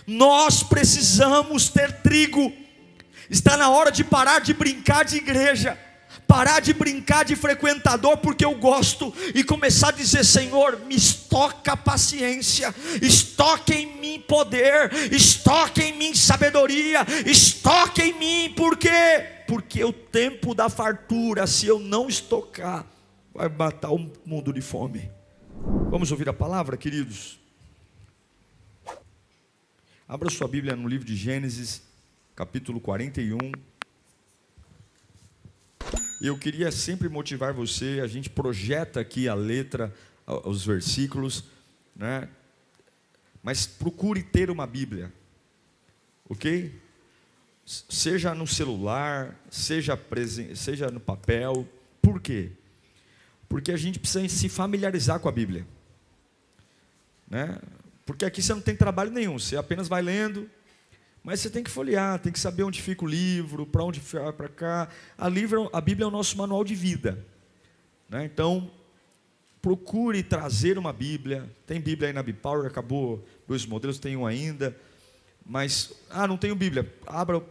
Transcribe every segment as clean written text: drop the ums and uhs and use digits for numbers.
Nós precisamos ter trigo. Está na hora de parar de brincar de igreja, parar de brincar de frequentador porque eu gosto, e começar a dizer: Senhor, me estoca paciência, estoca em mim poder, estoca em mim sabedoria, estoca em mim. Por quê? Porque o tempo da fartura, se eu não estocar, vai matar o mundo de fome. Vamos ouvir a palavra, queridos? Abra sua Bíblia no livro de Gênesis, capítulo 41. Eu queria sempre motivar você. A gente projeta aqui a letra, os versículos, né? Mas procure ter uma Bíblia, ok? Seja no celular, seja no papel. Por quê? Porque a gente precisa se familiarizar com a Bíblia, né? Porque aqui você não tem trabalho nenhum, você apenas vai lendo. Mas você tem que folhear, tem que saber onde fica o livro, para onde vai, para cá. A Bíblia é o nosso manual de vida, né? Então, procure trazer uma Bíblia. Tem Bíblia aí na Bipower, acabou 2 modelos, tem um ainda. Mas, não tenho Bíblia.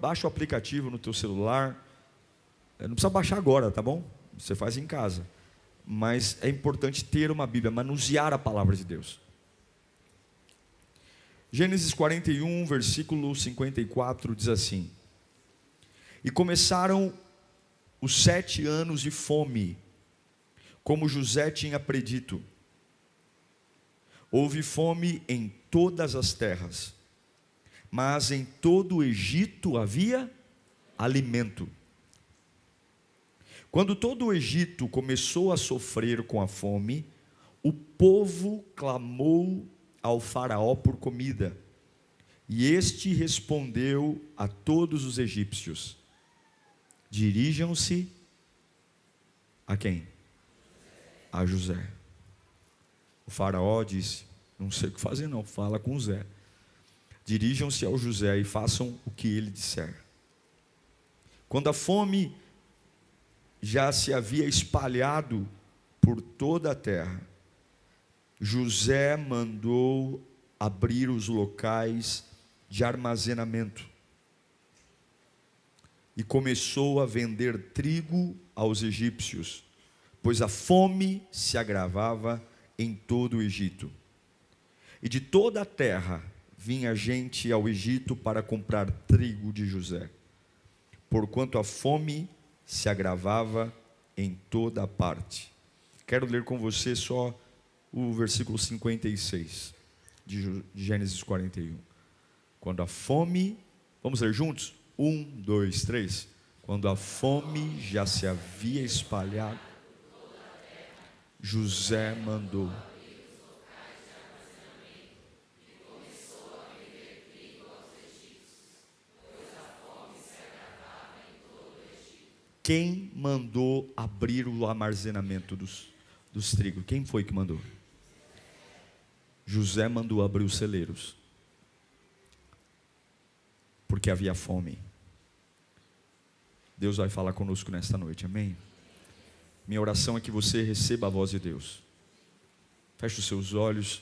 Baixa o aplicativo no teu celular. Não precisa baixar agora, tá bom? Você faz em casa. Mas é importante ter uma Bíblia, manusear a palavra de Deus. Gênesis 41, versículo 54, diz assim: E começaram os 7 anos de fome, como José tinha predito. Houve fome em todas as terras, mas em todo o Egito havia alimento. Quando todo o Egito começou a sofrer com a fome, o povo clamou ao faraó por comida, e este respondeu a todos os egípcios: dirijam-se a quem? A José. O faraó disse: não sei o que fazer não, fala com José. Dirijam-se ao José e façam o que ele disser. Quando a fome já se havia espalhado por toda a terra, José mandou abrir os locais de armazenamento e começou a vender trigo aos egípcios, pois a fome se agravava em todo o Egito. E de toda a terra vinha gente ao Egito para comprar trigo de José, porquanto a fome se agravava em toda a parte. Quero ler com você só o versículo 56 de Gênesis 41. Quando a fome, vamos ler juntos? 1, 2, 3. Quando a fome já se havia espalhado, José mandou. Quem mandou abrir o armazenamento dos trigos? Quem foi que mandou? José mandou abrir os celeiros, porque havia fome. Deus vai falar conosco nesta noite, amém? Minha oração é que você receba a voz de Deus. Feche os seus olhos.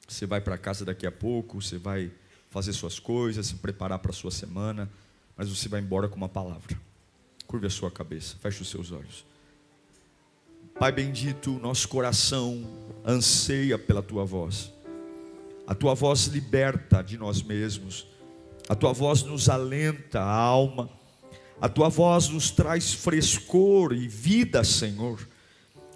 Você vai para casa daqui a pouco, você vai fazer suas coisas, se preparar para a sua semana, mas você vai embora com uma palavra. Curve a sua cabeça, feche os seus olhos. Pai bendito, nosso coração anseia pela Tua voz. A Tua voz liberta de nós mesmos. A Tua voz nos alenta a alma. A Tua voz nos traz frescor e vida, Senhor.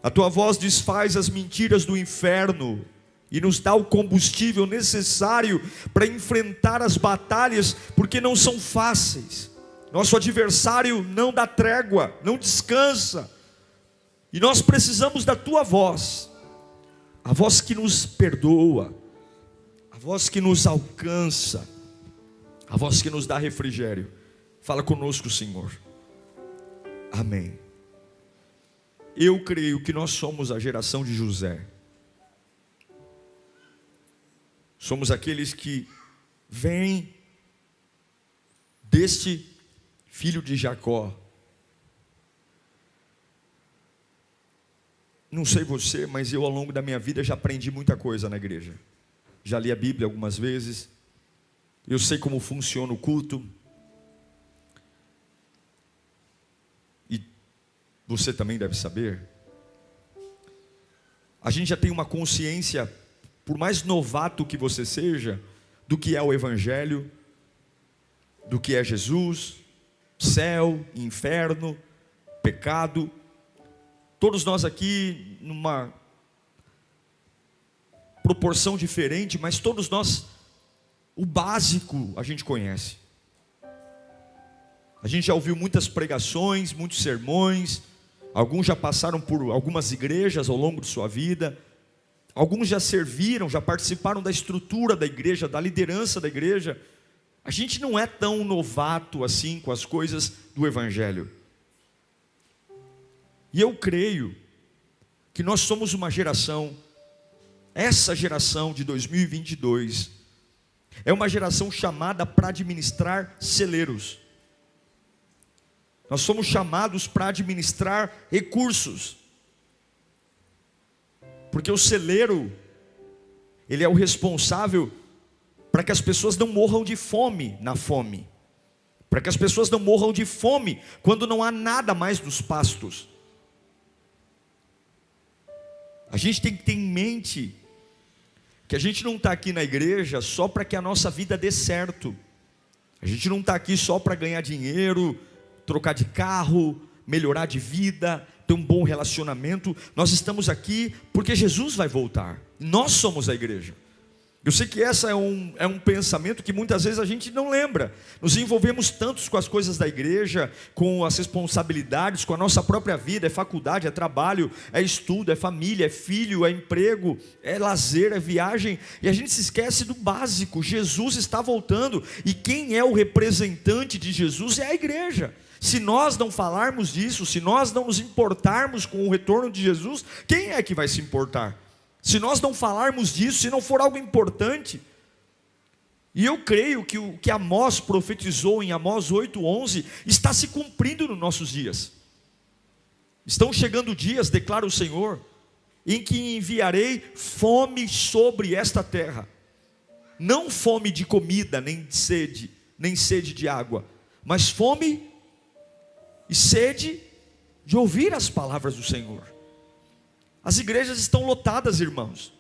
A Tua voz desfaz as mentiras do inferno e nos dá o combustível necessário para enfrentar as batalhas, porque não são fáceis. Nosso adversário não dá trégua, não descansa. E nós precisamos da Tua voz, a voz que nos perdoa, a voz que nos alcança, a voz que nos dá refrigério. Fala conosco, Senhor. Amém. Eu creio que nós somos a geração de José. Somos aqueles que vêm deste filho de Jacó. Não sei você, mas eu ao longo da minha vida já aprendi muita coisa na igreja. Já li a Bíblia algumas vezes, Eu sei como funciona o culto. E você também deve saber. A gente já tem uma consciência, por mais novato que você seja, do que é o Evangelho, do que é Jesus, céu, inferno, pecado. Todos nós aqui, numa proporção diferente, mas todos nós, o básico a gente conhece. A gente já ouviu muitas pregações, muitos sermões, alguns já passaram por algumas igrejas ao longo de sua vida, alguns já serviram, já participaram da estrutura da igreja, da liderança da igreja. A gente não é tão novato assim com as coisas do Evangelho. E eu creio que nós somos uma geração, essa geração de 2022, é uma geração chamada para administrar celeiros. Nós somos chamados para administrar recursos. Porque o celeiro, ele é o responsável para que as pessoas não morram de fome na fome. Para que as pessoas não morram de fome quando não há nada mais nos pastos. A gente tem que ter em mente que a gente não está aqui na igreja só para que a nossa vida dê certo. A gente não está aqui só para ganhar dinheiro, trocar de carro, melhorar de vida, ter um bom relacionamento. Nós estamos aqui porque Jesus vai voltar. Nós somos a igreja. Eu sei que essa é um pensamento que muitas vezes a gente não lembra. Nos envolvemos tantos com as coisas da igreja, com as responsabilidades, com a nossa própria vida. É faculdade, é trabalho, é estudo, é família, é filho, é emprego, é lazer, é viagem. E a gente se esquece do básico. Jesus está voltando. E quem é o representante de Jesus é a igreja. Se nós não falarmos disso, se nós não nos importarmos com o retorno de Jesus, quem é que vai se importar? Se nós não falarmos disso, se não for algo importante. E eu creio que o que Amós profetizou em Amós 8:11 está se cumprindo nos nossos dias. Estão chegando dias, declara o Senhor, em que enviarei fome sobre esta terra. Não fome de comida, nem sede de água, mas fome e sede de ouvir as palavras do Senhor. As igrejas estão lotadas, irmãos.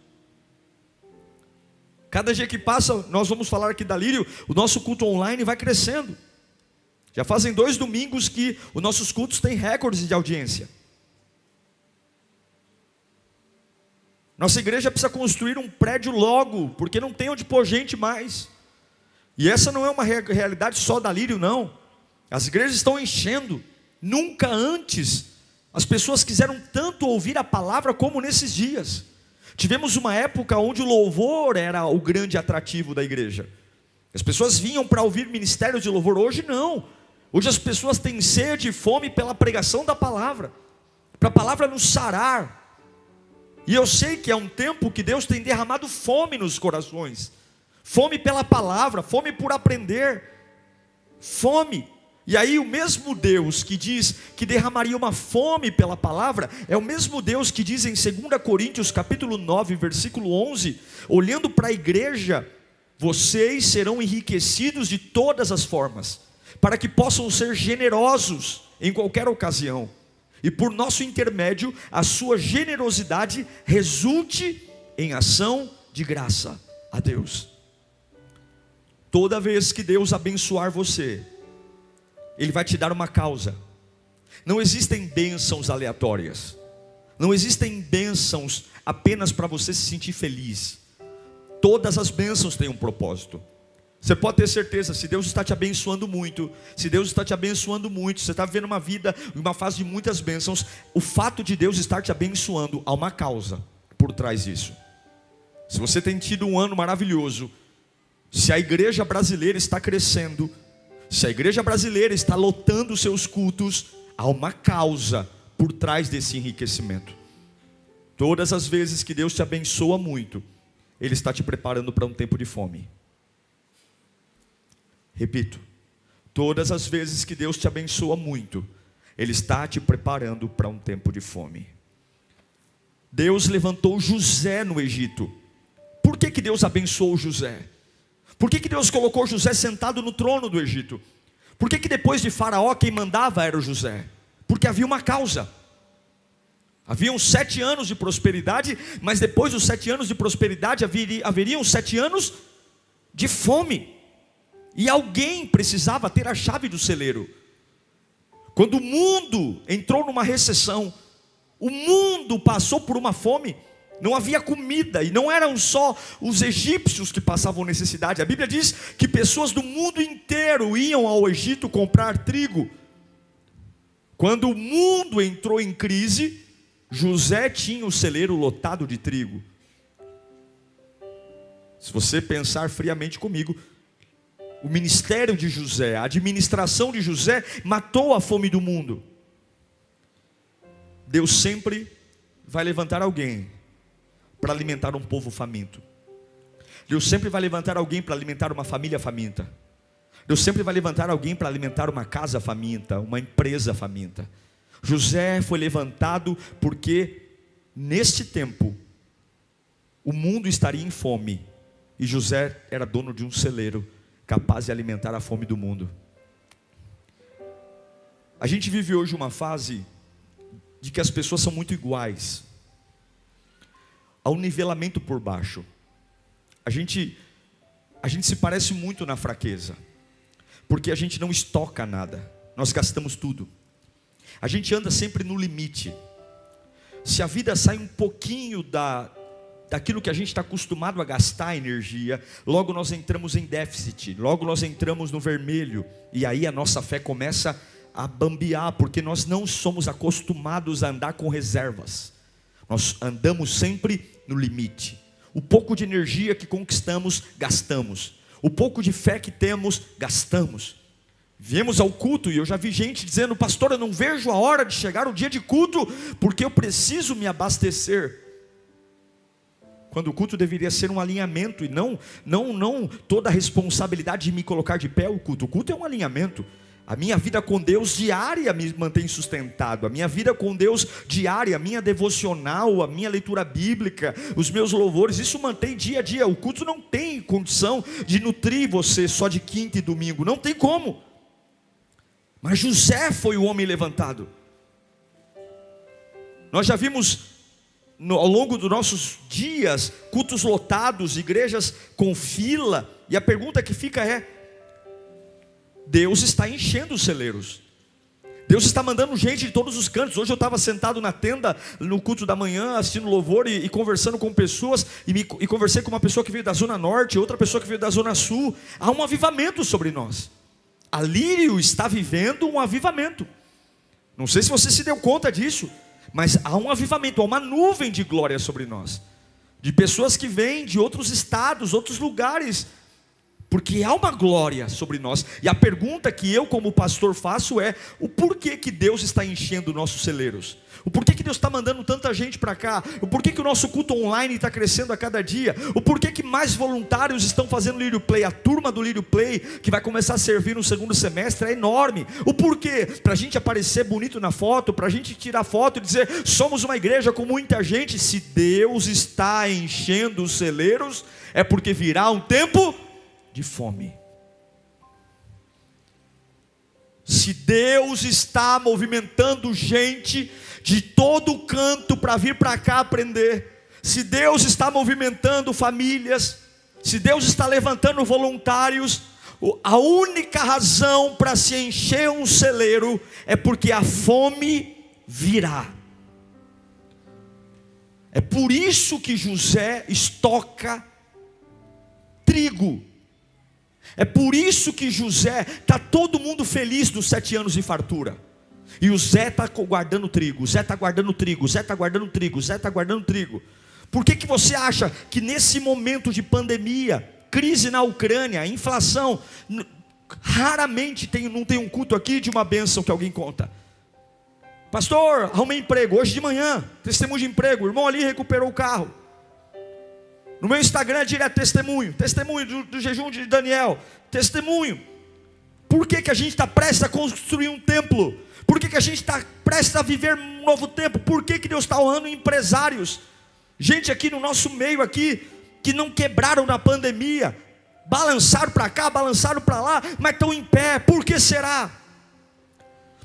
Cada dia que passa, nós vamos falar aqui da Lírio, o nosso culto online vai crescendo. Já fazem 2 domingos que os nossos cultos têm recordes de audiência. Nossa igreja precisa construir um prédio logo, porque não tem onde pôr gente mais. E essa não é uma realidade só da Lírio, não. As igrejas estão enchendo. Nunca antes as pessoas quiseram tanto ouvir a palavra como nesses dias. Tivemos uma época onde o louvor era o grande atrativo da igreja. As pessoas vinham para ouvir ministério de louvor. Hoje não. Hoje as pessoas têm sede e fome pela pregação da palavra, para a palavra nos sarar. E eu sei que é um tempo que Deus tem derramado fome nos corações. Fome pela palavra, fome por aprender. Fome. E aí o mesmo Deus que diz que derramaria uma fome pela palavra, é o mesmo Deus que diz em 2 Coríntios capítulo 9, versículo 11, olhando para a igreja: vocês serão enriquecidos de todas as formas, para que possam ser generosos em qualquer ocasião, e por nosso intermédio, a sua generosidade resulte em ação de graça a Deus. Toda vez que Deus abençoar você, Ele vai te dar uma causa. Não existem bênçãos aleatórias. Não existem bênçãos apenas para você se sentir feliz. Todas as bênçãos têm um propósito. Você pode ter certeza, se Deus está te abençoando muito, se Deus está te abençoando muito, você está vivendo uma vida, uma fase de muitas bênçãos, o fato de Deus estar te abençoando, há uma causa por trás disso. Se você tem tido um ano maravilhoso, se a igreja brasileira está crescendo, se a igreja brasileira está lotando os seus cultos, há uma causa por trás desse enriquecimento. Todas as vezes que Deus te abençoa muito, Ele está te preparando para um tempo de fome. Repito, todas as vezes que Deus te abençoa muito, Ele está te preparando para um tempo de fome. Deus levantou José no Egito. Por que Deus abençoou José? Por que Deus colocou José sentado no trono do Egito? Por que depois de Faraó quem mandava era o José? Porque havia uma causa. Haviam 7 anos de prosperidade, mas depois dos 7 anos de prosperidade haveriam 7 anos de fome. E alguém precisava ter a chave do celeiro. Quando o mundo entrou numa recessão, o mundo passou por uma fome, não havia comida, e não eram só os egípcios que passavam necessidade. A Bíblia diz que pessoas do mundo inteiro iam ao Egito comprar trigo. Quando o mundo entrou em crise, José tinha o celeiro lotado de trigo. Se você pensar friamente comigo, o ministério de José, a administração de José matou a fome do mundo. Deus sempre vai levantar alguém para alimentar um povo faminto. Deus sempre vai levantar alguém para alimentar uma família faminta. Deus sempre vai levantar alguém para alimentar uma casa faminta, uma empresa faminta. José foi levantado porque neste tempo o mundo estaria em fome e José era dono de um celeiro capaz de alimentar a fome do mundo. A gente vive hoje uma fase de que as pessoas são muito iguais. Há um nivelamento por baixo. A gente se parece muito na fraqueza, porque a gente não estoca nada, nós gastamos tudo. A gente anda sempre no limite. Se a vida sai um pouquinho daquilo que a gente está acostumado a gastar energia, logo nós entramos em déficit, logo nós entramos no vermelho, e aí a nossa fé começa a bambear, porque nós não somos acostumados a andar com reservas. Nós andamos sempre no limite. O pouco de energia que conquistamos, gastamos. O pouco de fé que temos, gastamos. Viemos ao culto e eu já vi gente dizendo: pastor, eu não vejo a hora de chegar o dia de culto, porque eu preciso me abastecer. Quando o culto deveria ser um alinhamento, e não toda a responsabilidade de me colocar de pé o culto. O culto é um alinhamento. A minha vida com Deus diária me mantém sustentado. A minha vida com Deus diária, a minha devocional, a minha leitura bíblica, os meus louvores, isso mantém dia a dia. O culto não tem condição de nutrir você só de quinta e domingo, não tem como. Mas José foi o homem levantado. Nós já vimos ao longo dos nossos dias cultos lotados, igrejas com fila, e a pergunta que fica é: Deus está enchendo os celeiros, Deus está mandando gente de todos os cantos. Hoje eu estava sentado na tenda no culto da manhã, assistindo louvor e conversando com pessoas, e conversei com uma pessoa que veio da zona norte, outra pessoa que veio da zona sul. Há um avivamento sobre nós. A Lírio está vivendo um avivamento. Não sei se você se deu conta disso, mas há um avivamento, há uma nuvem de glória sobre nós, de pessoas que vêm de outros estados, outros lugares, porque há uma glória sobre nós. E a pergunta que eu como pastor faço é: o porquê que Deus está enchendo nossos celeiros? O porquê que Deus está mandando tanta gente para cá? O porquê que o nosso culto online está crescendo a cada dia? O porquê que mais voluntários estão fazendo Lírio Play? A turma do Lírio Play, que vai começar a servir no segundo semestre, é enorme. O porquê? Para a gente aparecer bonito na foto, para a gente tirar foto e dizer: somos uma igreja com muita gente. Se Deus está enchendo os celeiros, é porque virá um tempo de fome. Se Deus está movimentando gente de todo canto para vir para cá aprender, se Deus está movimentando famílias, se Deus está levantando voluntários, a única razão para se encher um celeiro é porque a fome virá. É por isso que José estoca trigo. É por isso que José, está todo mundo feliz dos 7 anos de fartura, e o Zé está guardando trigo, o Zé está guardando trigo, o Zé está guardando trigo, o Zé está guardando trigo. Por que você acha que nesse momento de pandemia, crise na Ucrânia, inflação, raramente não tem um culto aqui de uma bênção que alguém conta? Pastor, arrumei emprego, hoje de manhã, testemunho de emprego, o irmão ali recuperou o carro. No meu Instagram é direto testemunho do jejum de Daniel, testemunho. Por que a gente está prestes a construir um templo? Por que a gente está prestes a viver um novo tempo? Por que Deus está honrando empresários? Gente aqui no nosso meio aqui, que não quebraram na pandemia. balançaram para cá, balançaram para lá, mas estão em pé. Por que será?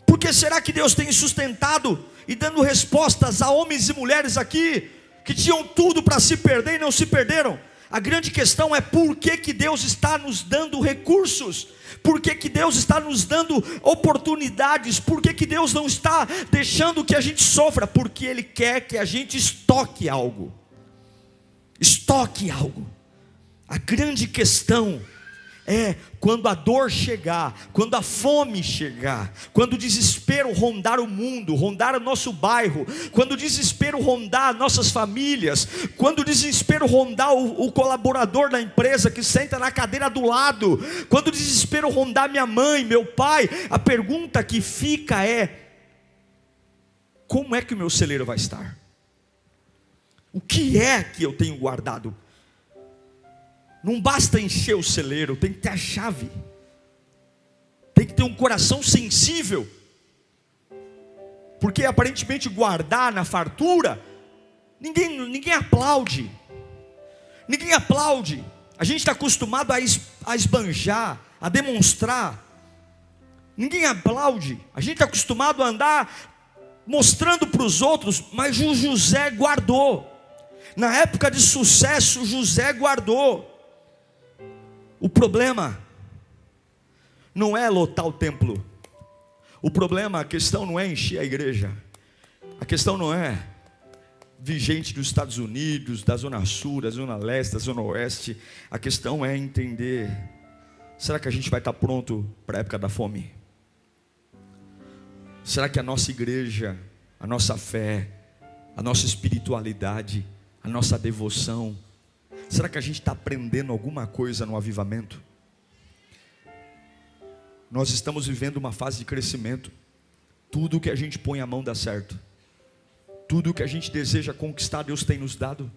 Por que será que Deus tem sustentado e dando respostas a homens e mulheres aqui que tinham tudo para se perder e não se perderam? A grande questão é por que Deus está nos dando recursos, por que Deus está nos dando oportunidades, por que Deus não está deixando que a gente sofra? Porque Ele quer que a gente estoque algo. Estoque algo. A grande questão é quando a dor chegar, quando a fome chegar, quando o desespero rondar o mundo, rondar o nosso bairro, quando o desespero rondar nossas famílias, quando o desespero rondar o colaborador da empresa que senta na cadeira do lado, quando o desespero rondar minha mãe, meu pai, a pergunta que fica é: como é que o meu celeiro vai estar? O que é que eu tenho guardado? Não basta encher o celeiro, tem que ter a chave, tem que ter um coração sensível, porque aparentemente guardar na fartura, ninguém aplaude, a gente está acostumado a esbanjar, a demonstrar, ninguém aplaude, a gente está acostumado a andar mostrando para os outros, mas o José guardou, na época de sucesso José guardou. O problema não é lotar o templo. O problema, a questão não é encher a igreja. A questão não é vir gente dos Estados Unidos, da Zona Sul, da Zona Leste, da Zona Oeste. A questão é entender: será que a gente vai estar pronto para a época da fome? Será que a nossa igreja, a nossa fé, a nossa espiritualidade, a nossa devoção, será que a gente está aprendendo alguma coisa no avivamento? Nós estamos vivendo uma fase de crescimento. Tudo que a gente põe a mão dá certo. Tudo que a gente deseja conquistar, Deus tem nos dado.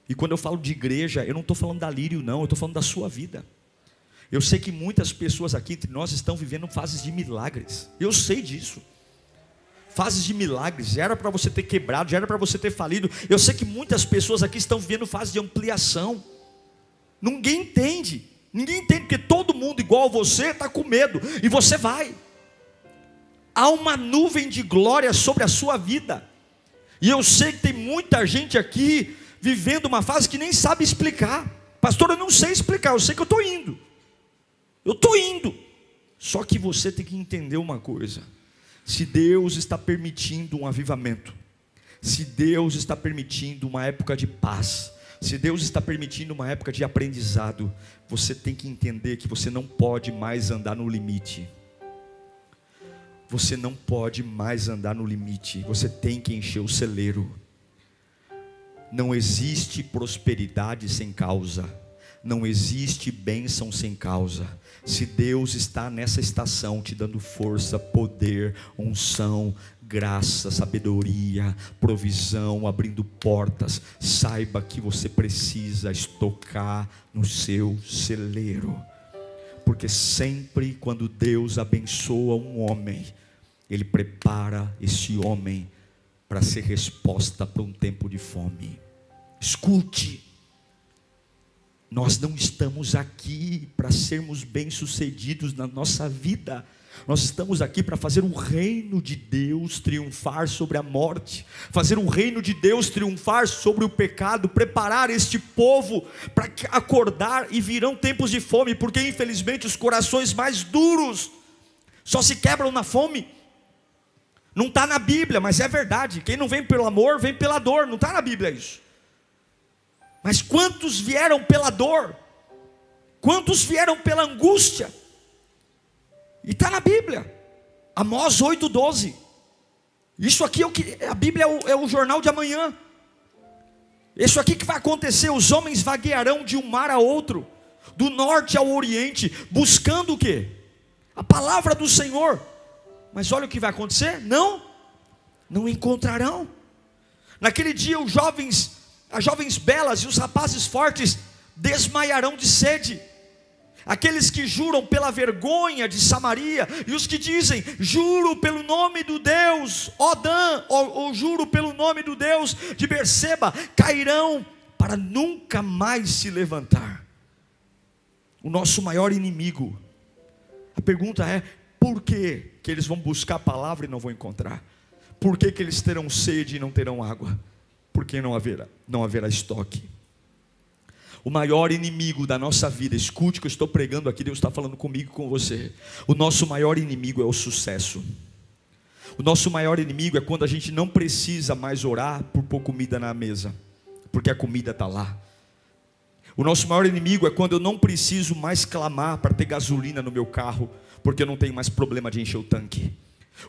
E quando eu falo de igreja, eu não estou falando da Lírio não, eu estou falando da sua vida. Eu sei que muitas pessoas aqui entre nós estão vivendo fases de milagres. Eu sei disso. Fases de milagres, já era para você ter quebrado, já era para você ter falido. Eu sei que muitas pessoas aqui estão vivendo fase de ampliação. Ninguém entende, porque todo mundo igual a você está com medo, e você vai. Há uma nuvem de glória sobre a sua vida, e eu sei que tem muita gente aqui vivendo uma fase que nem sabe explicar. Pastor, eu não sei explicar, eu sei que eu estou indo, só que você tem que entender uma coisa: se Deus está permitindo um avivamento, se Deus está permitindo uma época de paz, se Deus está permitindo uma época de aprendizado, você tem que entender que você não pode mais andar no limite. Você não pode mais andar no limite, você tem que encher o celeiro. Não existe prosperidade sem causa, não existe bênção sem causa. Se Deus está nessa estação te dando força, poder, unção, graça, sabedoria, provisão, abrindo portas, saiba que você precisa estocar no seu celeiro, porque sempre quando Deus abençoa um homem, Ele prepara esse homem para ser resposta para um tempo de fome. Escute, nós não estamos aqui para sermos bem-sucedidos na nossa vida. Nós estamos aqui para fazer o reino de Deus triunfar sobre a morte, fazer o reino de Deus triunfar sobre o pecado, preparar este povo para acordar, e virão tempos de fome, porque infelizmente os corações mais duros só se quebram na fome. Não está na Bíblia, mas é verdade. Quem não vem pelo amor, vem pela dor. Não está na Bíblia isso. Mas quantos vieram pela dor? Quantos vieram pela angústia? E está na Bíblia. Amós 8:12. Isso aqui é o que a Bíblia é o jornal de amanhã. Isso aqui que vai acontecer: os homens vaguearão de um mar a outro, do norte ao oriente, buscando o quê? A palavra do Senhor. Mas olha o que vai acontecer: não encontrarão. Naquele dia as jovens belas e os rapazes fortes desmaiarão de sede. Aqueles que juram pela vergonha de Samaria, e os que dizem: juro pelo nome do Deus, ó Dan, ou juro pelo nome do Deus de Berseba, cairão para nunca mais se levantar. o nosso maior inimigo. A pergunta é: por que eles vão buscar a palavra e não vão encontrar? Por que eles terão sede e não terão água? Porque não haverá estoque. O maior inimigo da nossa vida, escute o que eu estou pregando aqui, Deus está falando comigo e com você. O nosso maior inimigo é o sucesso. O nosso maior inimigo é quando a gente não precisa mais orar por pôr comida na mesa, porque a comida está lá. O nosso maior inimigo é quando eu não preciso mais clamar para ter gasolina no meu carro, porque eu não tenho mais problema de encher o tanque.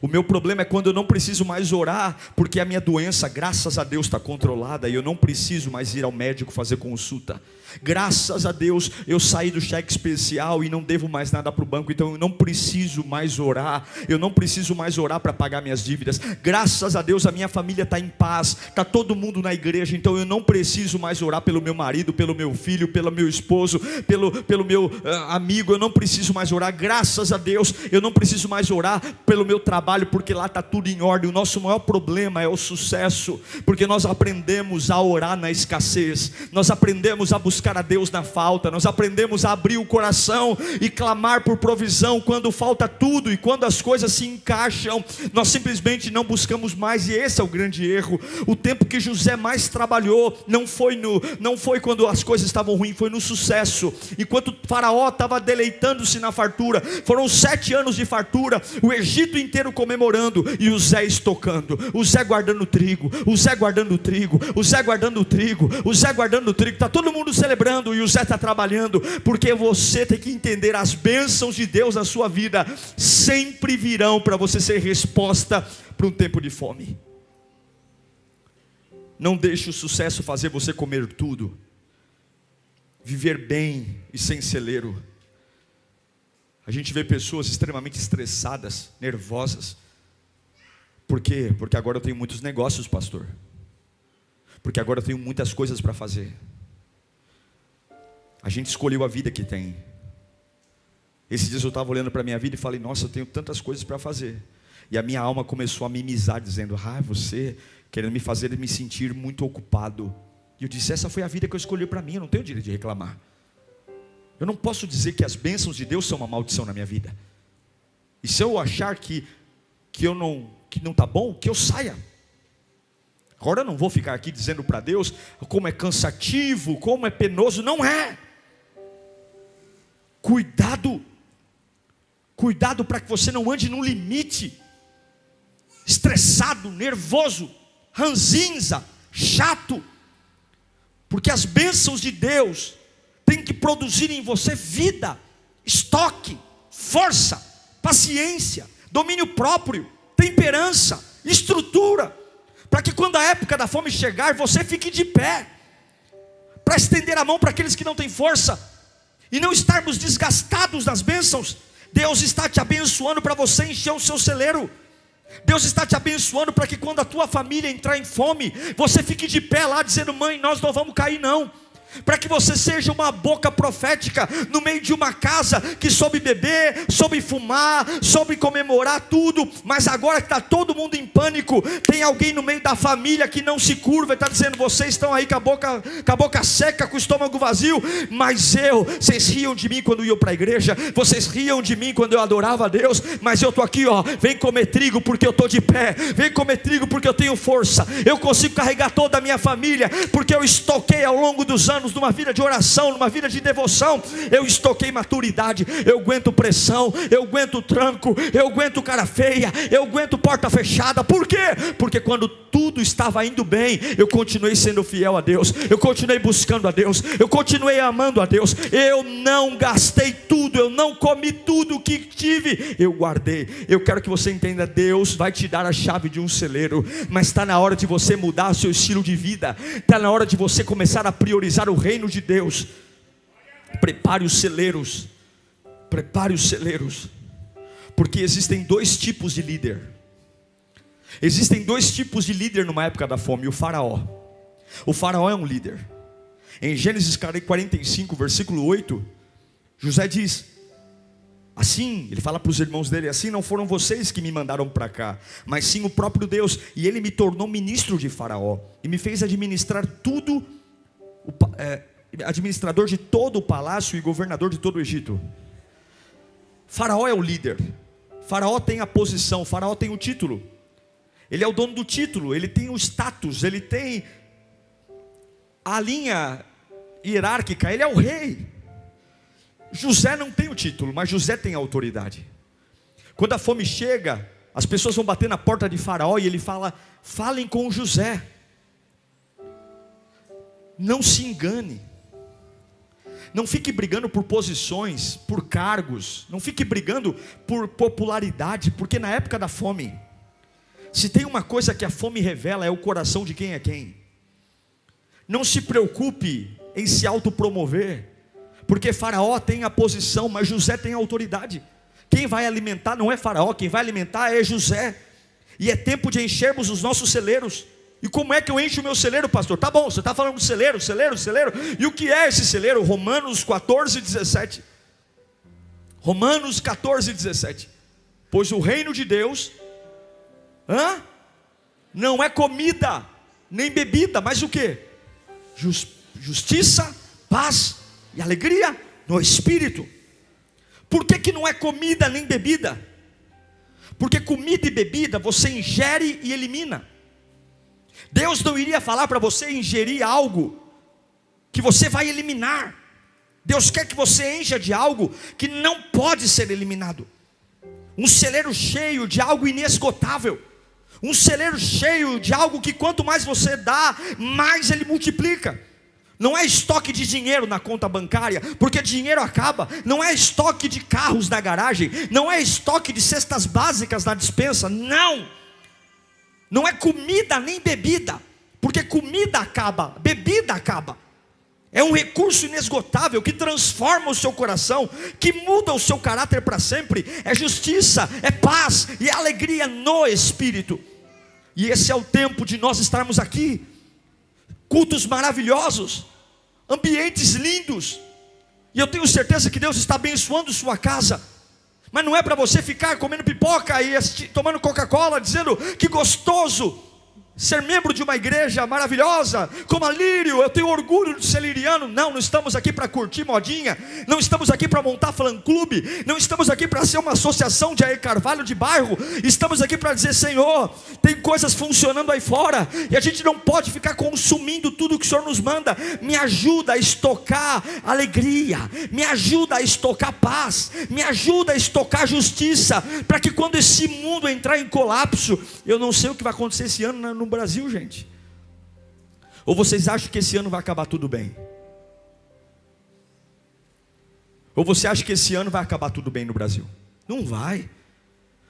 O meu problema é quando eu não preciso mais orar, porque a minha doença, graças a Deus, está controlada e eu não preciso mais ir ao médico fazer consulta. Graças a Deus, eu saí do cheque especial e não devo mais nada para o banco, então eu não preciso mais orar. Eu não preciso mais orar para pagar minhas dívidas. Graças a Deus, a minha família está em paz, está todo mundo na igreja, então eu não preciso mais orar pelo meu marido, pelo meu filho, pelo meu esposo, pelo meu amigo. Eu não preciso mais orar, graças a Deus. Eu não preciso mais orar pelo meu trabalho, porque lá está tudo em ordem. O nosso maior problema é o sucesso, porque nós aprendemos a orar na escassez, nós aprendemos a buscar a Deus na falta, nós aprendemos a abrir o coração e clamar por provisão quando falta tudo, e quando as coisas se encaixam, nós simplesmente não buscamos mais. E esse é o grande erro. O tempo que José mais trabalhou não foi quando as coisas estavam ruins, foi no sucesso. Enquanto o faraó estava deleitando-se na fartura, foram 7 anos de fartura, o Egito inteiro comemorando, e o Zé estocando, o Zé guardando trigo, o Zé guardando trigo, o Zé guardando trigo, o Zé guardando trigo. Está todo mundo celebrando e o Zé está trabalhando, porque você tem que entender: as bênçãos de Deus na sua vida sempre virão para você ser resposta para um tempo de fome. Não deixe o sucesso fazer você comer tudo, viver bem e sem celeiro. A gente vê pessoas extremamente estressadas, nervosas. Por quê? Porque agora eu tenho muitos negócios, pastor. Porque agora eu tenho muitas coisas para fazer. A gente escolheu a vida que tem. Esses dias eu estava olhando para a minha vida e falei: nossa, eu tenho tantas coisas para fazer. E a minha alma começou a mimizar, dizendo: você querendo me fazer me sentir muito ocupado. E eu disse: essa foi a vida que eu escolhi para mim, eu não tenho direito de reclamar. Eu não posso dizer que as bênçãos de Deus são uma maldição na minha vida. E se eu achar que não está bom, que eu saia. Agora eu não vou ficar aqui dizendo para Deus como é cansativo, como é penoso. Não é. Cuidado para que você não ande no limite, estressado, nervoso, ranzinza, chato. Porque as bênçãos de Deus têm que produzir em você vida, estoque, força, paciência, domínio próprio, temperança, estrutura, para que quando a época da fome chegar, você fique de pé, para estender a mão para aqueles que não têm força, e não estarmos desgastados nas bênçãos. Deus está te abençoando para você encher o seu celeiro. Deus está te abençoando para que quando a tua família entrar em fome, você fique de pé lá dizendo: mãe, nós não vamos cair não. Para que você seja uma boca profética no meio de uma casa que soube beber, soube fumar, soube comemorar tudo, mas agora que está todo mundo em pânico, tem alguém no meio da família que não se curva e está dizendo: vocês estão aí com a boca seca, com o estômago vazio, mas vocês riam de mim quando iam para a igreja, vocês riam de mim quando eu adorava a Deus, mas eu estou aqui, vem comer trigo porque eu estou de pé, vem comer trigo porque eu tenho força, eu consigo carregar toda a minha família, porque eu estoquei ao longo dos anos numa vida de oração, numa vida de devoção. Eu estoquei maturidade, eu aguento pressão, eu aguento tranco, eu aguento cara feia, eu aguento porta fechada. Por quê? Porque quando tudo estava indo bem, eu continuei sendo fiel a Deus, eu continuei buscando a Deus, eu continuei amando a Deus. Eu não gastei tudo, eu não comi tudo que tive, eu guardei. Eu quero que você entenda: Deus vai te dar a chave de um celeiro, mas está na hora de você mudar seu estilo de vida, está na hora de você começar a priorizar o reino de Deus. Prepare os celeiros, porque existem 2 tipos de líder. Existem 2 tipos de líder numa época da fome. O faraó é um líder. Em Gênesis 45, versículo 8, José diz assim, ele fala para os irmãos dele: assim não foram vocês que me mandaram para cá, mas sim o próprio Deus, e ele me tornou ministro de Faraó, e me fez administrar tudo administrador de todo o palácio e governador de todo o Egito. Faraó é o líder. Faraó tem a posição, Faraó tem o título. Ele é o dono do título, ele tem o status, ele tem a linha hierárquica, ele é o rei. José não tem o título, mas José tem a autoridade. Quando a fome chega, as pessoas vão bater na porta de Faraó e ele fala: falem com José. Não se engane. Não fique brigando por posições, por cargos. Não fique brigando por popularidade, porque na época da fome, se tem uma coisa que a fome revela, é o coração de quem é quem. Não se preocupe em se autopromover, porque Faraó tem a posição, mas José tem a autoridade. Quem vai alimentar não é Faraó, quem vai alimentar é José. E é tempo de enchermos os nossos celeiros. E como é que eu encho o meu celeiro, pastor? Tá bom, você está falando de celeiro. E o que é esse celeiro? Romanos 14, 17. Romanos 14, 17. Pois o reino de Deus não é comida, nem bebida, mas o que? Justiça, paz e alegria no Espírito. Por que não é comida nem bebida? Porque comida e bebida você ingere e elimina. Deus não iria falar para você ingerir algo que você vai eliminar. Deus quer que você encha de algo que não pode ser eliminado. Um celeiro cheio de algo inesgotável. Um celeiro cheio de algo que quanto mais você dá, mais ele multiplica. Não é estoque de dinheiro na conta bancária, porque dinheiro acaba. Não é estoque de carros na garagem. Não é estoque de cestas básicas na despensa. Não. Não é comida nem bebida, porque comida acaba, bebida acaba. É um recurso inesgotável que transforma o seu coração, que muda o seu caráter para sempre. É justiça, é paz e é alegria no Espírito. E esse é o tempo de nós estarmos aqui. Cultos maravilhosos, ambientes lindos. E eu tenho certeza que Deus está abençoando sua casa. Mas não é para você ficar comendo pipoca e tomando Coca-Cola, dizendo que gostoso ser membro de uma igreja maravilhosa, como a Lírio, eu tenho orgulho de ser liriano. Não estamos aqui para curtir modinha, não estamos aqui para montar fã-clube, não estamos aqui para ser uma associação de Aê Carvalho de bairro. Estamos aqui para dizer: Senhor, tem coisas funcionando aí fora, e a gente não pode ficar consumindo tudo que o Senhor nos manda. Me ajuda a estocar alegria, me ajuda a estocar paz, me ajuda a estocar justiça, para que quando esse mundo entrar em colapso, eu não sei o que vai acontecer esse ano no Brasil, gente. Ou vocês acham que esse ano vai acabar tudo bem? Ou você acha que esse ano vai acabar tudo bem no Brasil? Não vai.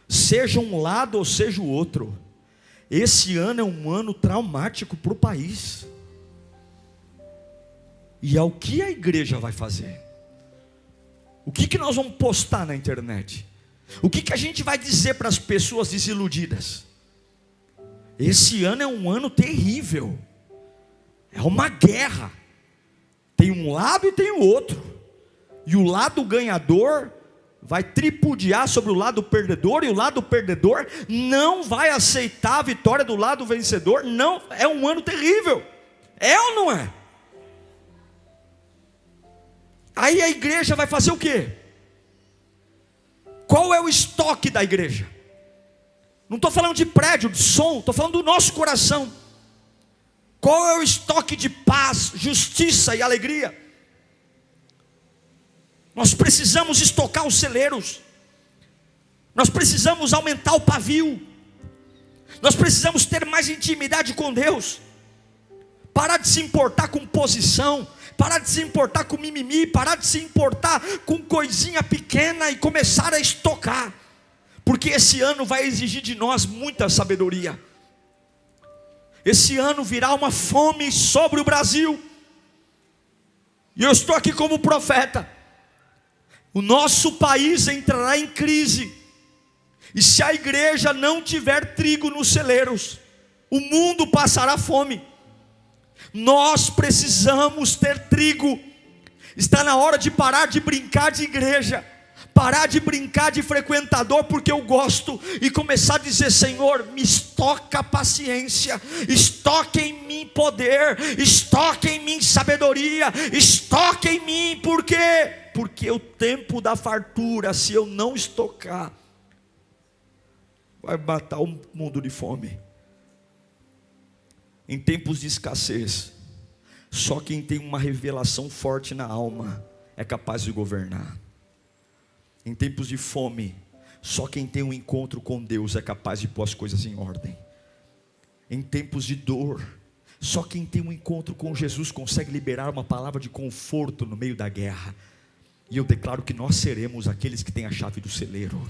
Seja um lado ou seja o outro, esse ano é um ano traumático para o país. E é o que a igreja vai fazer? O que nós vamos postar na internet? O que a gente vai dizer para as pessoas desiludidas? Esse ano é um ano terrível. É uma guerra. Tem um lado e tem o outro. E o lado ganhador vai tripudiar sobre o lado perdedor, e o lado perdedor não vai aceitar a vitória do lado vencedor. Não, é um ano terrível. É ou não é? Aí a igreja vai fazer o quê? Qual é o estoque da igreja? Não estou falando de prédio, de som, estou falando do nosso coração. Qual é o estoque de paz, justiça e alegria? Nós precisamos estocar os celeiros. Nós precisamos aumentar o pavio. Nós precisamos ter mais intimidade com Deus. Parar de se importar com posição, parar de se importar com mimimi, parar de se importar com coisinha pequena e começar a estocar. Porque esse ano vai exigir de nós muita sabedoria. Esse ano virá uma fome sobre o Brasil. E eu estou aqui como profeta. O nosso país entrará em crise. E se a igreja não tiver trigo nos celeiros, o mundo passará fome. Nós precisamos ter trigo. Está na hora de parar de brincar de igreja. parar de brincar de frequentador porque eu gosto, e começar a dizer: Senhor, me estoca paciência, estoca em mim poder, estoca em mim sabedoria, estoca em mim. Por quê? Porque o tempo da fartura, se eu não estocar, vai matar o mundo de fome. Em tempos de escassez, só quem tem uma revelação forte na alma é capaz de governar. Em tempos de fome, só quem tem um encontro com Deus é capaz de pôr as coisas em ordem. Em tempos de dor, só quem tem um encontro com Jesus consegue liberar uma palavra de conforto no meio da guerra. E eu declaro que nós seremos aqueles que têm a chave do celeiro.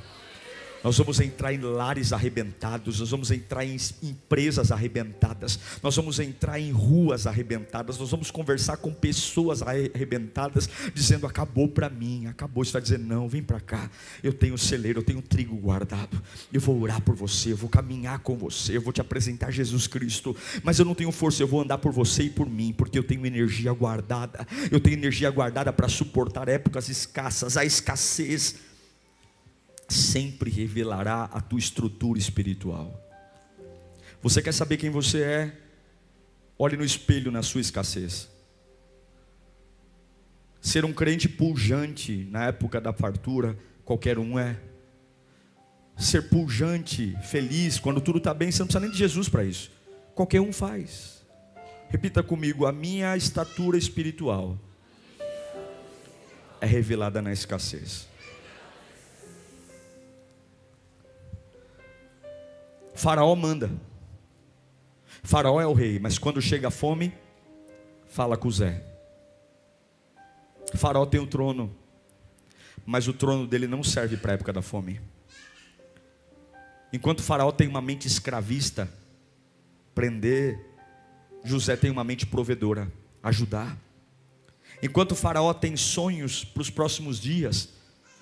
Nós vamos entrar em lares arrebentados, nós vamos entrar em empresas arrebentadas, nós vamos entrar em ruas arrebentadas, nós vamos conversar com pessoas arrebentadas, dizendo: acabou para mim, acabou. Você vai dizer: não, vem para cá, eu tenho celeiro, eu tenho trigo guardado, eu vou orar por você, eu vou caminhar com você, eu vou te apresentar Jesus Cristo, mas eu não tenho força, eu vou andar por você e por mim, porque eu tenho energia guardada, eu tenho energia guardada para suportar épocas escassas. A escassez sempre revelará a tua estrutura espiritual. Você quer saber quem você é? Olhe no espelho na sua escassez. Ser um crente pujante na época da fartura, qualquer um é. Ser pujante, feliz, quando tudo está bem, você não precisa nem de Jesus para isso. Qualquer um faz. Repita comigo: a minha estatura espiritual é revelada na escassez. Faraó manda. Faraó é o rei, mas quando chega a fome, fala com Zé. Faraó tem o trono, mas o trono dele não serve para a época da fome. Enquanto Faraó tem uma mente escravista, prender, José tem uma mente provedora, ajudar. Enquanto Faraó tem sonhos para os próximos dias,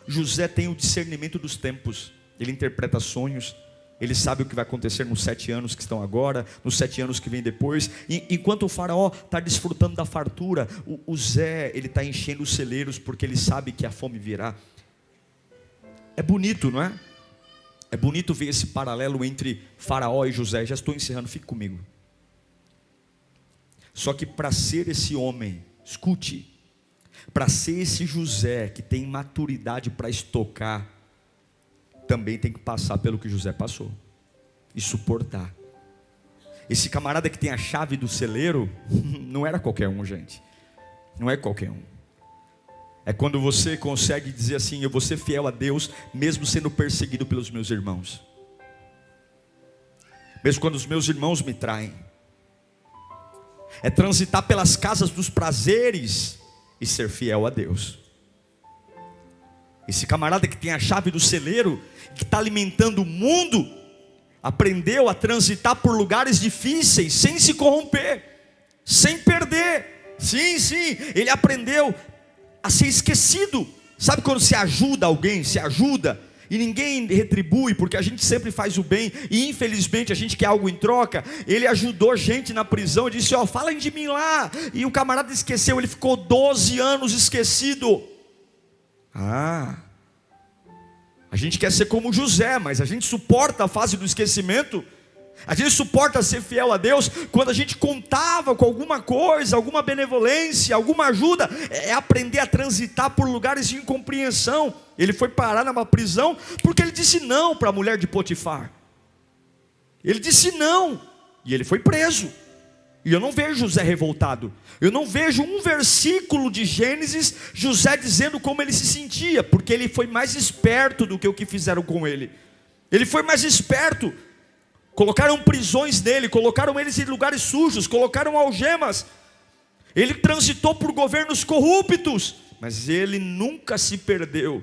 José tem o discernimento dos tempos. Ele interpreta sonhos. Ele sabe o que vai acontecer nos 7 anos que estão agora, nos 7 anos que vem depois. Enquanto o faraó está desfrutando da fartura, o Zé, ele está enchendo os celeiros, porque ele sabe que a fome virá. É bonito, não é? É bonito ver esse paralelo entre Faraó e José. Já estou encerrando, fique comigo. Só que para ser esse homem, escute, para ser esse José que tem maturidade para estocar, também tem que passar pelo que José passou e suportar. Esse camarada que tem a chave do celeiro não era qualquer um, gente. Não é qualquer um. É quando você consegue dizer assim: eu vou ser fiel a Deus mesmo sendo perseguido pelos meus irmãos, mesmo quando os meus irmãos me traem. É transitar pelas casas dos prazeres e ser fiel a Deus. Esse camarada que tem a chave do celeiro, que está alimentando o mundo, aprendeu a transitar por lugares difíceis, sem se corromper, sem perder. Sim, ele aprendeu a ser esquecido. Sabe quando você ajuda alguém, se ajuda, e ninguém retribui, porque a gente sempre faz o bem, e infelizmente a gente quer algo em troca. Ele ajudou gente na prisão, e disse: falem de mim lá. E o camarada esqueceu, ele ficou 12 anos esquecido. A gente quer ser como José, mas a gente suporta a fase do esquecimento. A gente suporta ser fiel a Deus quando a gente contava com alguma coisa, alguma benevolência, alguma ajuda. É aprender a transitar por lugares de incompreensão. Ele foi parar numa prisão porque ele disse não para a mulher de Potifar. Ele disse não, e ele foi preso. E eu não vejo José revoltado. Eu não vejo um versículo de Gênesis José dizendo como ele se sentia, porque ele foi mais esperto do que o que fizeram com ele. Ele foi mais esperto. Colocaram prisões nele, colocaram eles em lugares sujos, colocaram algemas. Ele transitou por governos corruptos, mas ele nunca se perdeu.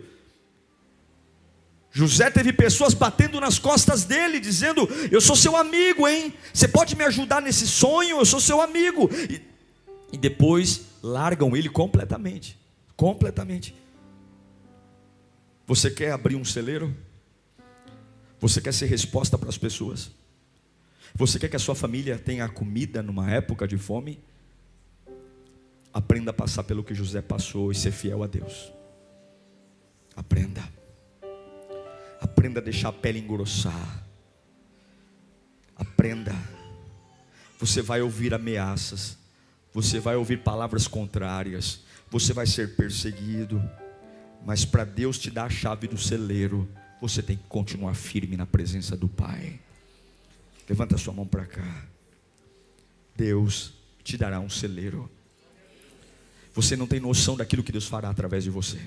José teve pessoas batendo nas costas dele, dizendo: eu sou seu amigo, hein? Você pode me ajudar nesse sonho? Eu sou seu amigo. E depois largam ele completamente. Completamente. Você quer abrir um celeiro? Você quer ser resposta para as pessoas? Você quer que a sua família tenha comida numa época de fome? Aprenda a passar pelo que José passou e ser fiel a Deus. Aprenda. Aprenda a deixar a pele engrossar. Aprenda. Você vai ouvir ameaças, você vai ouvir palavras contrárias, você vai ser perseguido, mas para Deus te dar a chave do celeiro, você tem que continuar firme na presença do Pai. Levanta a sua mão para cá. Deus te dará um celeiro. Você não tem noção daquilo que Deus fará através de você.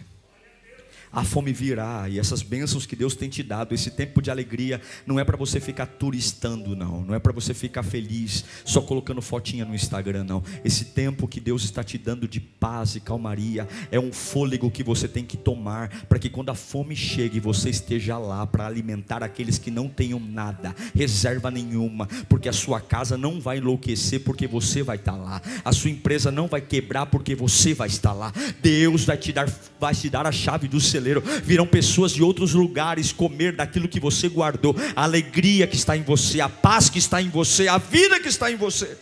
A fome virá, e essas bênçãos que Deus tem te dado, esse tempo de alegria, não é para você ficar turistando, não é para você ficar feliz só colocando fotinha no Instagram, não. Esse tempo que Deus está te dando de paz e calmaria, é um fôlego que você tem que tomar, para que quando a fome chegue, você esteja lá para alimentar aqueles que não tenham nada, reserva nenhuma, porque a sua casa não vai enlouquecer, porque você vai estar lá, a sua empresa não vai quebrar, porque você vai estar lá. Deus vai te dar a chave do celeiro. Virão pessoas de outros lugares comer daquilo que você guardou, a alegria que está em você, a paz que está em você, a vida que está em você.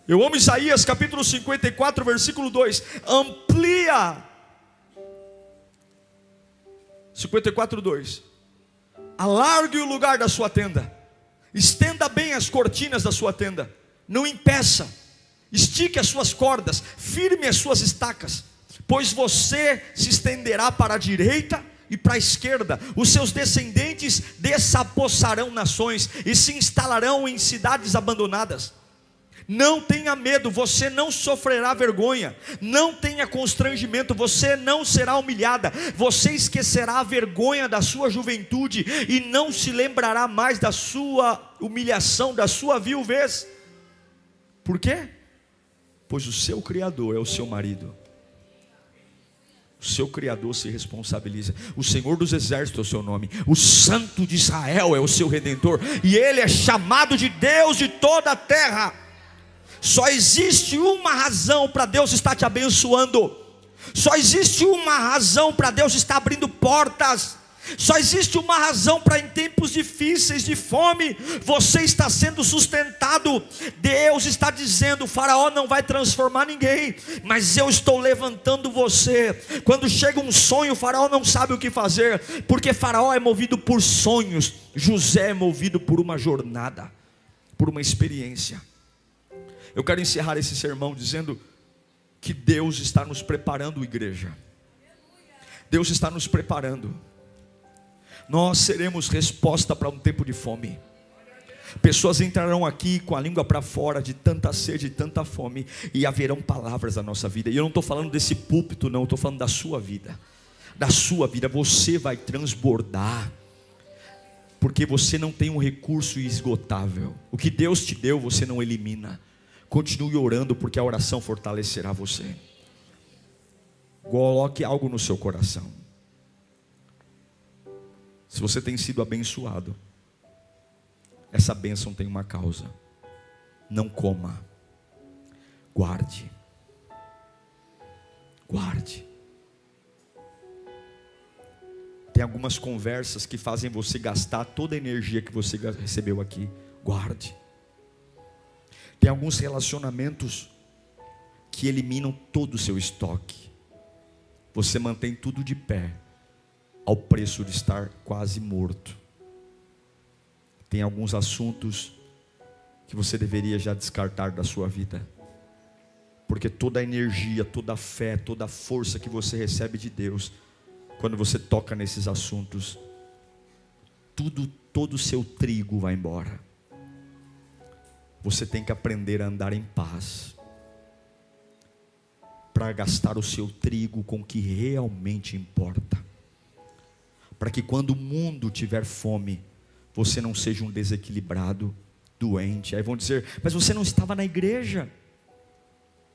Eu amo Isaías capítulo 54 versículo 2, amplia 54:2, alargue o lugar da sua tenda, estenda bem as cortinas da sua tenda, não impeça, estique as suas cordas, firme as suas estacas, pois você se estenderá para a direita e para a esquerda, os seus descendentes desapossarão nações e se instalarão em cidades abandonadas. Não tenha medo, você não sofrerá vergonha, não tenha constrangimento, você não será humilhada, você esquecerá a vergonha da sua juventude e não se lembrará mais da sua humilhação, da sua viuvez. Por quê? Pois o seu Criador é o seu marido. O seu Criador se responsabiliza. O Senhor dos Exércitos é o seu nome. O Santo de Israel é o seu Redentor. E Ele é chamado de Deus de toda a terra. Só existe uma razão para Deus estar te abençoando. Só existe uma razão para Deus estar abrindo portas. Só existe uma razão para em tempos difíceis de fome você está sendo sustentado. Deus está dizendo: Faraó não vai transformar ninguém, mas eu estou levantando você. Quando chega um sonho, Faraó não sabe o que fazer, porque Faraó é movido por sonhos, José é movido por uma jornada, por uma experiência. Eu quero encerrar esse sermão dizendo que Deus está nos preparando, igreja. Deus está nos preparando. Nós seremos resposta para um tempo de fome. Pessoas entrarão aqui com a língua para fora de tanta sede, de tanta fome, e haverão palavras da nossa vida. E eu não estou falando desse púlpito, não, eu estou falando da sua vida. Da sua vida, você vai transbordar, porque você não tem um recurso esgotável. O que Deus te deu, você não elimina. Continue orando, porque a oração fortalecerá você. Coloque algo no seu coração. Se você tem sido abençoado, essa bênção tem uma causa. Não coma, guarde. Guarde. Tem algumas conversas que fazem você gastar toda a energia que você recebeu aqui. Guarde. Tem alguns relacionamentos que eliminam todo o seu estoque. Você mantém tudo de pé, ao preço de estar quase morto. Tem alguns assuntos que você deveria já descartar da sua vida, porque toda a energia, toda a fé, toda a força que você recebe de Deus, quando você toca nesses assuntos, todo o seu trigo vai embora. Você tem que aprender a andar em paz, para gastar o seu trigo com o que realmente importa, para que quando o mundo tiver fome, você não seja um desequilibrado, doente. Aí vão dizer: mas você não estava na igreja.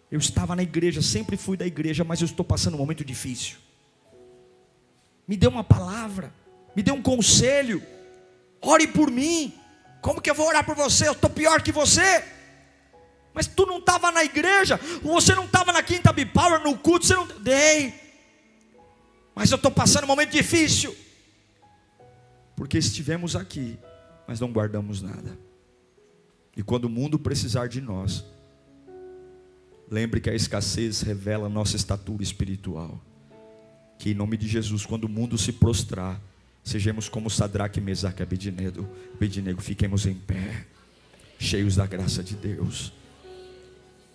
Eu estava na igreja, sempre fui da igreja, mas eu estou passando um momento difícil. Me dê uma palavra, me dê um conselho, ore por mim. Como que eu vou orar por você? Eu estou pior que você. Mas tu não estava na igreja, você não estava na Quinta B-Power, no culto, você não... Dei, mas eu estou passando um momento difícil. Porque estivemos aqui, mas não guardamos nada. E quando o mundo precisar de nós, lembre que a escassez revela a nossa estatura espiritual. Que em nome de Jesus, quando o mundo se prostrar, Sejamos como Sadraque, Mesaque e Abednego. Fiquemos em pé, cheios da graça de Deus.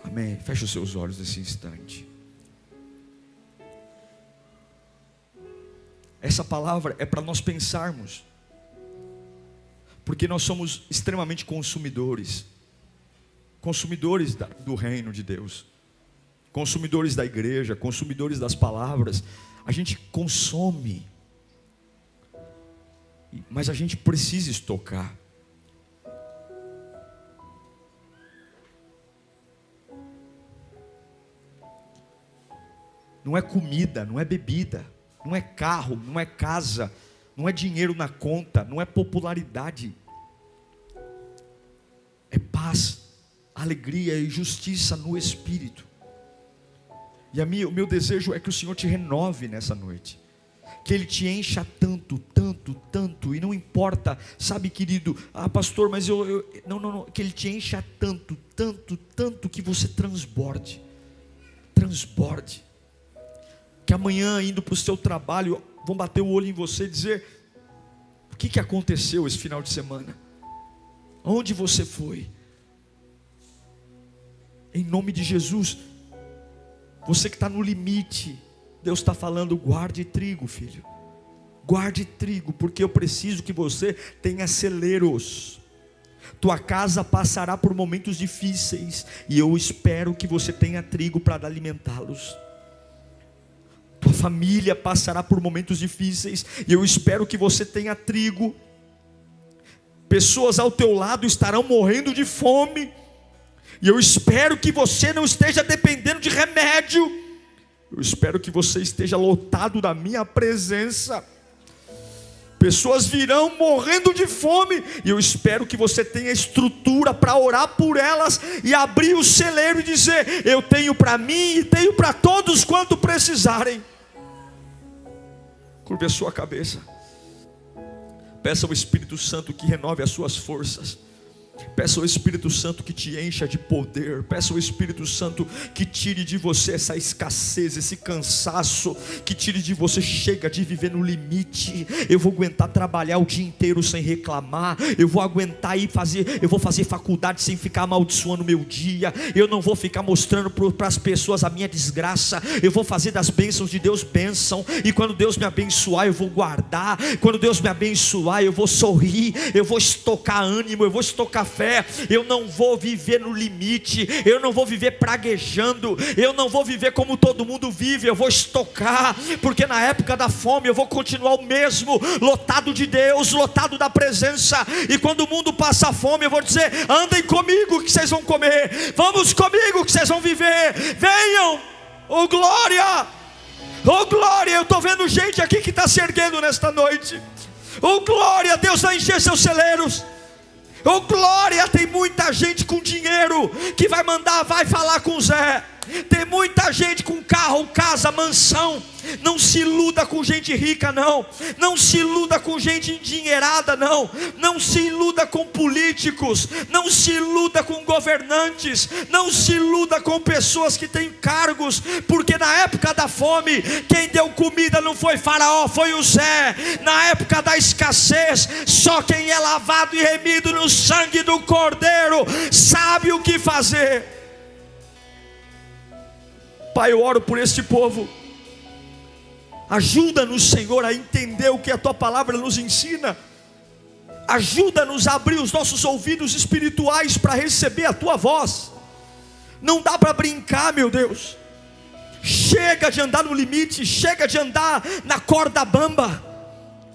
Amém. Feche os seus olhos nesse instante. Essa palavra é para nós pensarmos, porque nós somos extremamente consumidores do reino de Deus, consumidores da igreja, consumidores das palavras. A gente consome, mas a gente precisa estocar. Não é comida, não é bebida, não é carro, não é casa, não é dinheiro na conta, não é popularidade. É paz, alegria e justiça no Espírito. E o meu desejo é que o Senhor te renove nessa noite, que Ele te encha tanto, tanto, tanto, e não importa, sabe, querido, pastor, mas não, que Ele te encha tanto, tanto, tanto, que você transborde, que amanhã, indo para o seu trabalho, vão bater o olho em você e dizer: o que aconteceu esse final de semana? Onde você foi? Em nome de Jesus, você que está no limite, Deus está falando: guarde trigo, filho, guarde trigo, porque eu preciso que você tenha celeiros. Tua casa passará por momentos difíceis, e eu espero que você tenha trigo para alimentá-los. Tua família passará por momentos difíceis, e eu espero que você tenha trigo. Pessoas ao teu lado estarão morrendo de fome, e eu espero que você não esteja dependendo de remédio. Eu espero que você esteja lotado da minha presença. Pessoas virão morrendo de fome, e eu espero que você tenha estrutura para orar por elas e abrir o celeiro e dizer: eu tenho para mim e tenho para todos quanto precisarem. Curve a sua cabeça. Peça ao Espírito Santo que renove as suas forças. Peça ao Espírito Santo que te encha de poder. Peça ao Espírito Santo que tire de você essa escassez, esse cansaço, que tire de você. Chega de viver no limite. Eu vou aguentar trabalhar o dia inteiro sem reclamar. Eu vou aguentar eu vou fazer faculdade sem ficar amaldiçoando o meu dia. Eu não vou ficar mostrando para as pessoas a minha desgraça. Eu vou fazer das bênçãos de Deus bênção. E quando Deus me abençoar, eu vou guardar. Quando Deus me abençoar, eu vou sorrir. Eu vou estocar ânimo, eu vou estocar fé. Eu não vou viver no limite, eu não vou viver praguejando, eu não vou viver como todo mundo vive. Eu vou estocar, porque na época da fome eu vou continuar o mesmo, lotado de Deus, lotado da presença. E quando o mundo passa fome, eu vou dizer: andem comigo que vocês vão comer, vamos comigo que vocês vão viver, venham, oh glória, oh glória. Eu estou vendo gente aqui que está se erguendo nesta noite. Oh glória, Deus vai encher seus celeiros. Oh glória, tem muita gente com dinheiro que vai mandar, vai falar com Zé. Tem muita gente com carro, casa, mansão. Não se iluda com gente rica, não. Não se iluda com gente endinheirada, não. Não se iluda com políticos. Não se iluda com governantes. Não se iluda com pessoas que têm cargos, porque na época da fome, quem deu comida não foi Faraó, foi o Zé. Na época da escassez, só quem é lavado e remido no sangue do Cordeiro sabe o que fazer. Pai, eu oro por este povo. Ajuda-nos, Senhor, a entender o que a Tua palavra nos ensina. Ajuda-nos a abrir os nossos ouvidos espirituais para receber a Tua voz. Não dá para brincar, meu Deus. Chega de andar no limite. Chega de andar na corda bamba.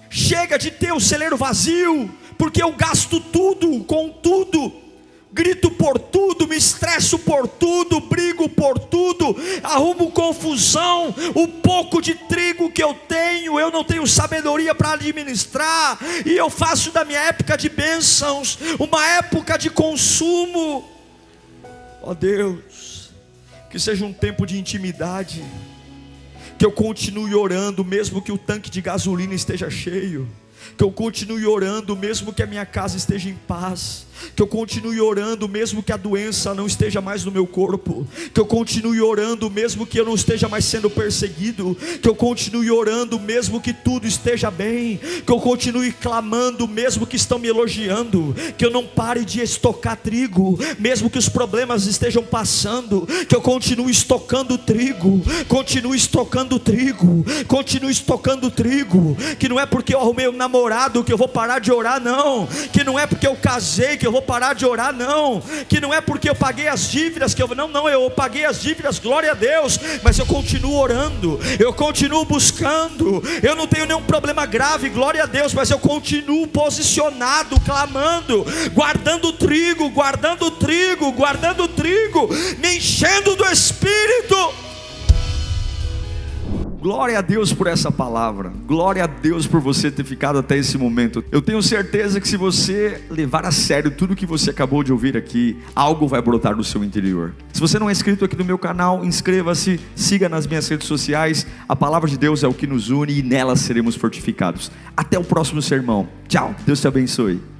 Chega de ter o celeiro vazio, porque eu gasto tudo com tudo. Grito por tudo, me estresso por tudo, brigo por tudo, arrumo confusão. O pouco de trigo que eu tenho, eu não tenho sabedoria para administrar, e eu faço da minha época de bênçãos uma época de consumo. Ó Deus, que seja um tempo de intimidade, que eu continue orando mesmo que o tanque de gasolina esteja cheio. Que eu continue orando mesmo que a minha casa esteja em paz. Que eu continue orando mesmo que a doença não esteja mais no meu corpo. Que eu continue orando mesmo que eu não esteja mais sendo perseguido. Que eu continue orando mesmo que tudo esteja bem. Que eu continue clamando mesmo que estão me elogiando. Que eu não pare de estocar trigo mesmo que os problemas estejam passando. Que eu continue estocando trigo. Continue estocando trigo. Continue estocando trigo. Que não é porque eu arrumei um namorado que eu vou parar de orar, não. Que não é porque eu casei que eu vou parar de orar, não. Que não é porque eu paguei as dívidas que eu paguei as dívidas, glória a Deus, mas eu continuo orando, eu continuo buscando. Eu não tenho nenhum problema grave, glória a Deus, mas eu continuo posicionado, clamando, guardando trigo, guardando trigo, guardando trigo, me enchendo do Espírito. Glória a Deus por essa palavra. Glória a Deus por você ter ficado até esse momento. Eu tenho certeza que se você levar a sério tudo que você acabou de ouvir aqui, algo vai brotar no seu interior. Se você não é inscrito aqui no meu canal, inscreva-se, siga nas minhas redes sociais. A palavra de Deus é o que nos une e nela seremos fortificados. Até o próximo sermão. Tchau, Deus te abençoe.